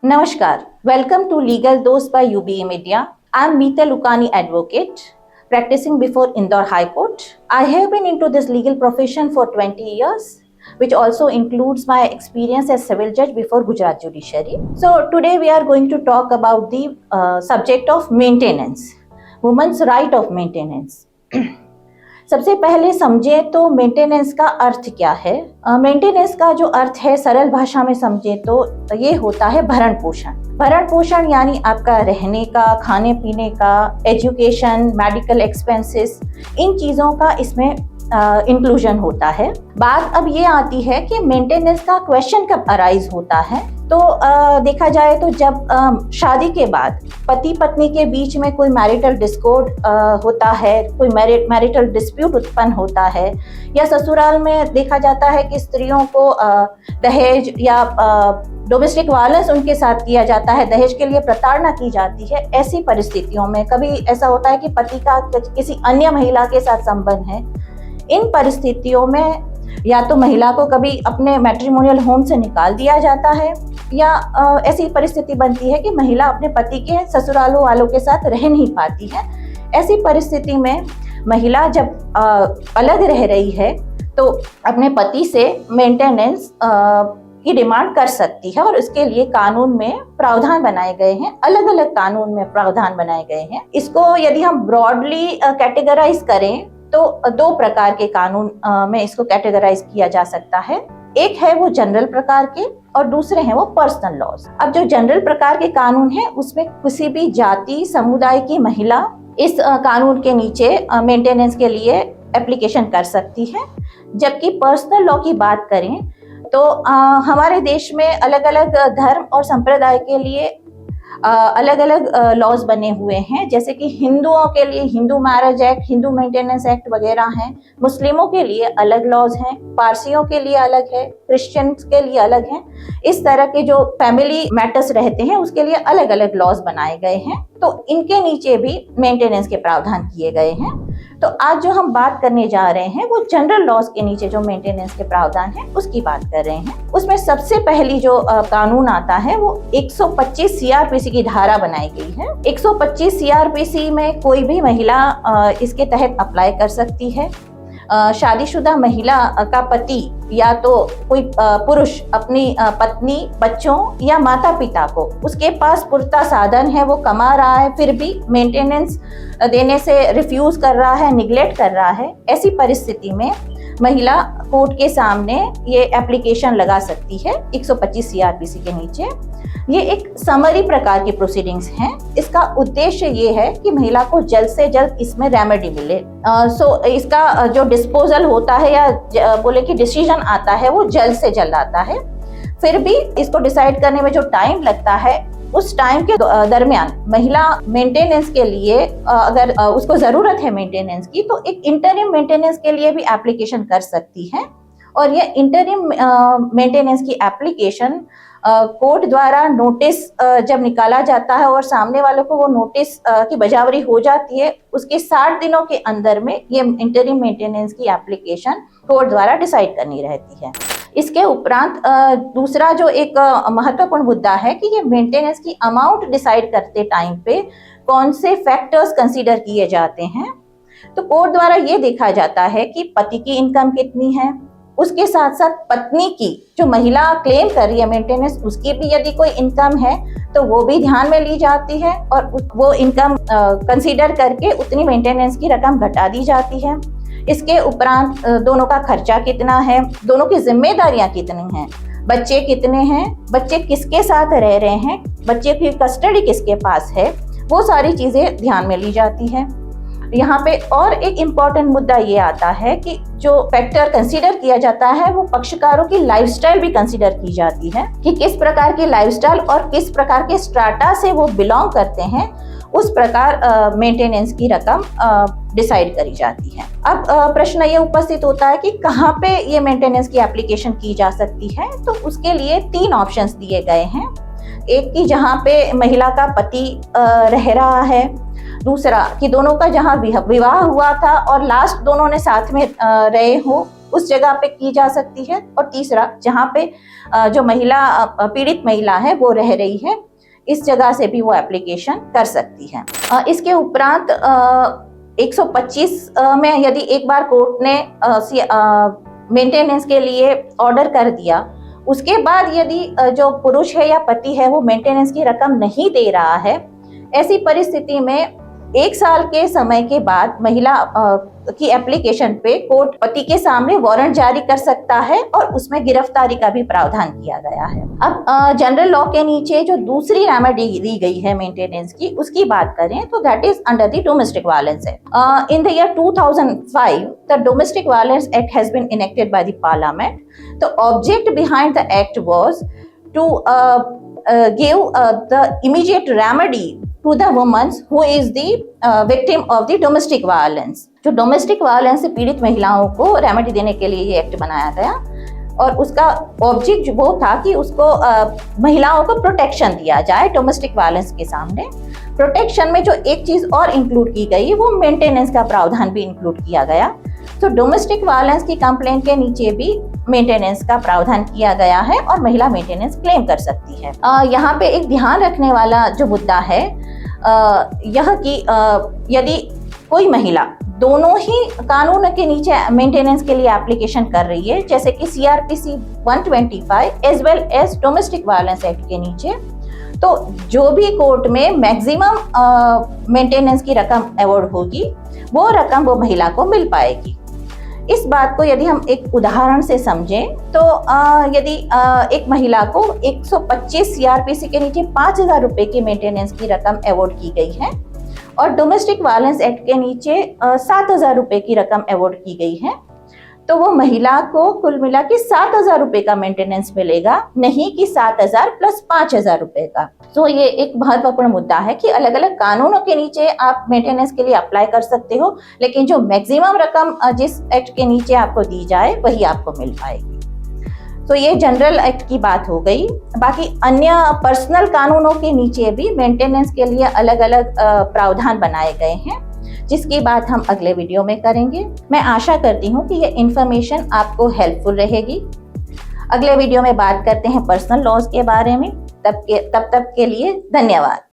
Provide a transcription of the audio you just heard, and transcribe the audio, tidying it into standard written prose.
Namaskar. Welcome to Legal Dose by UBA Media. I am Meeta Lukani, advocate, practicing before Indore High Court. I have been into this legal profession for 20 years, which also includes my experience as civil judge before Gujarat Judiciary. So today we are going to talk about the subject of maintenance, women's right of maintenance. सबसे पहले समझे तो maintenance का अर्थ क्या है। Maintenance का जो अर्थ है सरल भाषा में समझे तो ये होता है भरण पोषण। भरण पोषण यानी आपका रहने का, खाने पीने का, एजुकेशन, मेडिकल एक्सपेंसेस, इन चीज़ों का इसमें इंक्लूजन होता है। बात अब ये आती है कि मेंटेनेंस का क्वेश्चन कब अराइज होता है। तो देखा जाए तो जब शादी के बाद पति पत्नी के बीच में कोई मैरिटल डिस्कॉर्ड होता है, कोई मैरिटल डिस्प्यूट उत्पन्न होता है, या ससुराल में देखा जाता है कि स्त्रियों को दहेज या डोमेस्टिक वायलेंस उनके साथ किया जाता है, दहेज के लिए प्रताड़ना की जाती है। ऐसी परिस्थितियों में कभी ऐसा होता है कि पति का किसी अन्य महिला के साथ संबंध है। इन परिस्थितियों में या तो महिला को कभी अपने मैट्रिमोनियल होम से निकाल दिया जाता है, या ऐसी परिस्थिति बनती है कि महिला अपने पति के ससुरालों वालों के साथ रह नहीं पाती है। ऐसी परिस्थिति में महिला जब अलग रह रही है तो अपने पति से मेंटेनेंस की डिमांड कर सकती है, और इसके लिए कानून में प्रावधान बनाए गए हैं, अलग अलग कानून में प्रावधान बनाए गए हैं। इसको यदि हम ब्रॉडली कैटेगराइज करें तो दो प्रकार के कानून में इसको कैटेगराइज किया जा सकता है। एक है वो जनरल प्रकार के और दूसरे हैं वो पर्सनल लॉज। अब जो जनरल प्रकार के कानून है उसमें किसी भी जाति समुदाय की महिला इस कानून के नीचे मेंटेनेंस के लिए एप्लीकेशन कर सकती है। जबकि पर्सनल लॉ की बात करें तो हमारे देश में अलग अलग धर्म और संप्रदाय के लिए अलग अलग लॉज बने हुए हैं। जैसे कि हिंदुओं के लिए Hindu marriage act, Hindu maintenance act वगैरह हैं। मुस्लिमों के लिए अलग लॉज हैं, पारसियों के लिए अलग है, क्रिश्चियंस के लिए अलग हैं। इस तरह के जो फैमिली मैटर्स रहते हैं उसके लिए अलग अलग लॉज बनाए गए हैं। तो इनके नीचे भी मेंटेनेंस के प्रावधान किए गए हैं। तो आज जो हम बात करने जा रहे हैं वो जनरल लॉज के नीचे जो मेंटेनेंस के प्रावधान है उसकी बात कर रहे हैं। उसमें सबसे पहली जो कानून आता है वो 125 सीआरपीसी की धारा बनाई गई है। 125 सीआरपीसी में कोई भी महिला इसके तहत अप्लाई कर सकती है। शादीशुदा महिला का पति या तो कोई पुरुष अपनी पत्नी, बच्चों या माता पिता को, उसके पास पुख्ता साधन है, वो कमा रहा है, फिर भी मेंटेनेंस देने से रिफ्यूज कर रहा है, निग्लेक्ट कर रहा है, ऐसी परिस्थिति में महिला कोर्ट के सामने ये एप्लीकेशन लगा सकती है 125 सीआरपीसी के नीचे। ये एक समरी प्रकार की प्रोसीडिंग्स हैं। इसका उद्देश्य ये है कि महिला को जल्द से जल्द इसमें रेमेडी मिले। इसका जो डिस्पोजल होता है या बोले कि डिसीजन आता है वो जल्द से जल्द आता है। फिर भी इसको डिसाइड करने में जो टाइम लगता है उस टाइम के दरमियान महिला मेंटेनेंस के लिए अगर उसको जरूरत है मेंटेनेंस की तो एक इंटरिम मेंटेनेंस के लिए भी एप्लीकेशन कर सकती है। और ये इंटरिम मेंटेनेंस की एप्लीकेशन कोर्ट द्वारा नोटिस जब निकाला जाता है और सामने वालों को वो नोटिस की बजावरी हो जाती है, उसके 60 दिनों के अंदर में ये इंटरिम मेंटेनेंस की एप्लीकेशन कोर्ट द्वारा डिसाइड करनी रहती है। इसके उपरांत दूसरा जो एक महत्वपूर्ण मुद्दा है कि ये मेंटेनेंस की अमाउंट डिसाइड करते टाइम पे कौन से फैक्टर्स कंसीडर किए जाते हैं। तो कोर्ट द्वारा ये देखा जाता है कि पति की इनकम कितनी है, उसके साथ साथ पत्नी की जो महिला क्लेम कर रही है मेंटेनेंस उसकी भी यदि कोई इनकम है तो वो भी ध्यान में ली जाती है और वो इनकम कंसीडर करके उतनी मेंटेनेंस की रकम घटा दी जाती है। इसके उपरांत दोनों का खर्चा कितना है, दोनों की जिम्मेदारियां कितनी हैं, बच्चे कितने हैं, बच्चे किसके साथ रह रहे हैं, बच्चे की कस्टडी किसके पास है, वो सारी चीजें ध्यान में ली जाती है। यहाँ पे और एक इम्पॉर्टेंट मुद्दा ये आता है कि जो फैक्टर कंसीडर किया जाता है वो पक्षकारों की लाइफस्टाइल भी कंसीडर की जाती है कि किस प्रकार की लाइफस्टाइल और किस प्रकार के स्ट्राटा से वो बिलोंग करते हैं, उस प्रकार मेंटेनेंस की रकम डिसाइड करी जाती है। अब प्रश्न ये उपस्थित होता है कि कहाँ पे ये मेंटेनेंस की एप्लीकेशन की जा सकती है। तो उसके लिए 3 ऑप्शंस दिए गए हैं। एक कि जहाँ पे महिला का पति रह रहा है, दूसरा कि दोनों का जहाँ विवाह हुआ था और लास्ट दोनों ने साथ में रहे हो, उस जगह पे की जा सकती है। और तीसरा, जहाँ पे जो महिला पीड़ित महिला है वो रह रही है, इस जगह से भी वो एप्लीकेशन कर सकती है। इसके उपरांत 125 में यदि एक बार कोर्ट ने मेंटेनेंस के लिए ऑर्डर कर दिया, उसके बाद यदि जो पुरुष है या पति है वो मेंटेनेंस की रकम नहीं दे रहा है, ऐसी परिस्थिति में 1 साल के समय के बाद महिला की एप्लीकेशन पे कोर्ट पति के सामने वारंट जारी कर सकता है और उसमें गिरफ्तारी का भी प्रावधान किया गया है। अब जनरल लॉ के नीचे जो दूसरी रेमेडी दी गई है मेंटेनेंस की, उसकी बात करें तो that is under the domestic violence act. In the year 2005 the domestic violence act has been enacted by the parliament. The object behind the act was to give the immediate remedy to the woman who is the victim of the domestic violence। जो domestic violence से पीड़ित महिलाओं को remedy देने के लिए ये act बनाया गया और उसका ऑब्जेक्ट वो था कि उसको महिलाओं को प्रोटेक्शन दिया जाए डोमेस्टिक वायलेंस के सामने। प्रोटेक्शन में जो एक चीज और इंक्लूड की गई वो मेंटेनेंस का प्रावधान भी इंक्लूड किया गया। तो डोमेस्टिक वायलेंस की कंप्लेंट के नीचे भी मेंटेनेंस का प्रावधान किया गया है और महिला मेंटेनेंस क्लेम कर सकती है। यहाँ पे एक ध्यान रखने वाला जो मुद्दा है यह कि यदि कोई महिला दोनों ही कानून के नीचे मेंटेनेंस के लिए एप्लीकेशन कर रही है, जैसे कि CRPC 125 as well as domestic violence act के नीचे, तो जो भी कोर्ट में मैक्सिमम मेंटेनेंस की रकम अवॉर्ड होगी वो रकम वो महिला को मिल पाएगी। इस बात को यदि हम एक उदाहरण से समझें तो यदि एक महिला को 125 CRPC के नीचे 5,000 रुपए की मेंटेनेंस की रकम अवॉर्ड की गई है और डोमेस्टिक वायलेंस एक्ट के नीचे 7,000 रुपए की रकम अवॉर्ड की गई है, तो वो महिला को कुल मिला के 7,000 रुपए का मेंटेनेंस मिलेगा, नहीं कि 7,000 प्लस 5,000 रुपए का। तो ये एक महत्वपूर्ण मुद्दा है कि अलग अलग कानूनों के नीचे आप मेंटेनेंस के लिए अप्लाई कर सकते हो, लेकिन जो मैक्सिमम रकम जिस एक्ट के नीचे आपको दी जाए वही आपको मिल पाएगी। तो ये जनरल एक्ट की बात हो गई। बाकी अन्य पर्सनल कानूनों के नीचे भी मेंटेनेंस के लिए अलग अलग प्रावधान बनाए गए हैं, जिसकी बात हम अगले वीडियो में करेंगे। मैं आशा करती हूँ कि ये इन्फॉर्मेशन आपको हेल्पफुल रहेगी। अगले वीडियो में बात करते हैं पर्सनल लॉज के बारे में। तब तक के लिए धन्यवाद।